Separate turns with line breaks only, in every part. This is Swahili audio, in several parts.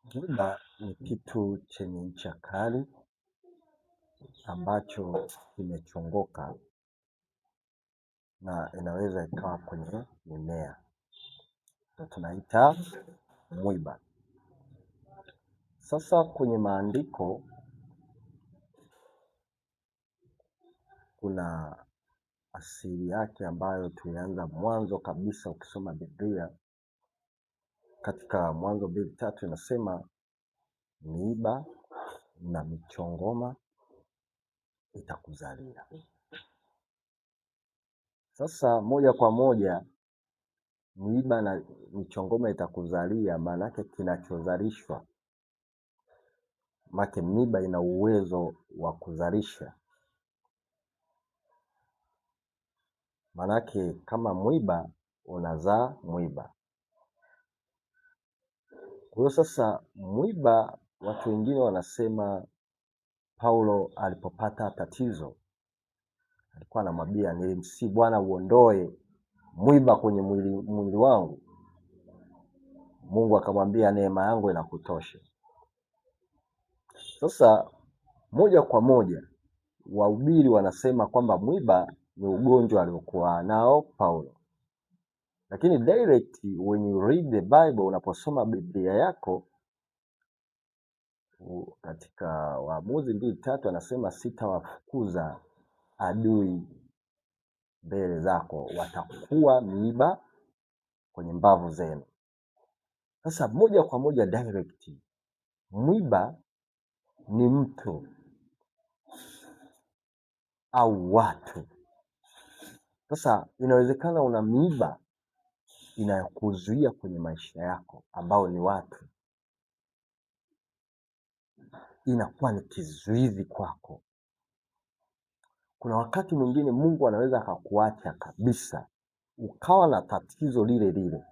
Mwiba ni kitu chenye ncha kali ambacho kimechongoka na inaweza ikawa kwenye mimea, na tunaita mwiba. Sasa kwenye maandiko kuna asili yake ambayo tulianza mwanzo kabisa. Ukisoma Biblia katika Mwanzo 2:3 inasema miiba na michongoma itakuzalia. Sasa moja kwa moja miiba na michongoma itakuzalia, maana yake kinachozalishwa, maana miiba ina uwezo wa kuzalisha. Maana yake kama mwiba unazaa mwiba. Kwa hiyo sasa mwiba, watu wengine wanasema Paulo alipopata tatizo alikuwa anamwambia, nilimsihi Bwana uondoe mwiba kwenye mwili wangu. Mungu akamwambia, neema yangu inakutosha. Sasa moja kwa moja wahubiri wanasema kwamba mwiba ni ugonjwa aliokuwa nao Paulo, lakini direct when you read the Bible, unaposoma Biblia yako katika Waamuzi 2:3 anasema sitawafukuza adui mbele zako, watakuwa miiba kwenye mbavu zenu. Sasa moja kwa moja direct, mwiba ni mtu au watu. Sasa inawezekana una miiba inayokuzuia kwenye maisha yako ambao ni watu, inakuwa ni kizuizi kwako. Kuna wakati mwingine Mungu anaweza akakuacha kabisa ukawa na tatizo lile lile,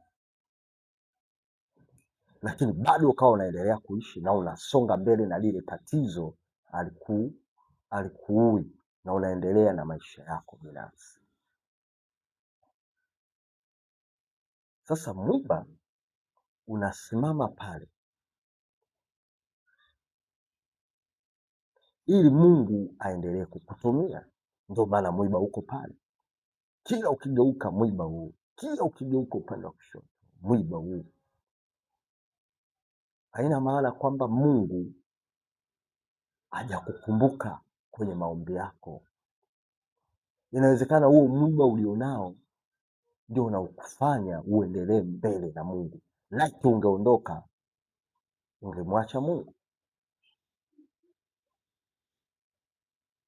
lakini bado ukawa unaendelea kuishi na unasonga mbele na lile tatizo alikuui na unaendelea na maisha yako binafsi. Sasa mwiba unasimama pale ili Mungu aendelee kukutumia. Ndio maana mwiba uko pale, kila ukigeuka mwiba huu, kila ukigeuka upande wa kushoto mwiba huu. Haina maana kwamba Mungu hajakukumbuka kwenye maombi yako. Inawezekana huo mwiba ulionao ndio unaokufanya uendelee mbele na Mungu. Lakini ungeondoka, ungemwacha Mungu.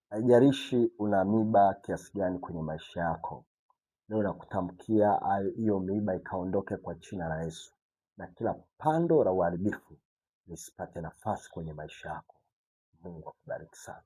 Haijalishi una miiba kiasi gani kwenye maisha yako, leo nakutamkia hiyo miiba ikaondoke kwa jina la Yesu, na kila pando la uharibifu lisipate nafasi kwenye maisha yako. Mungu akubariki sana.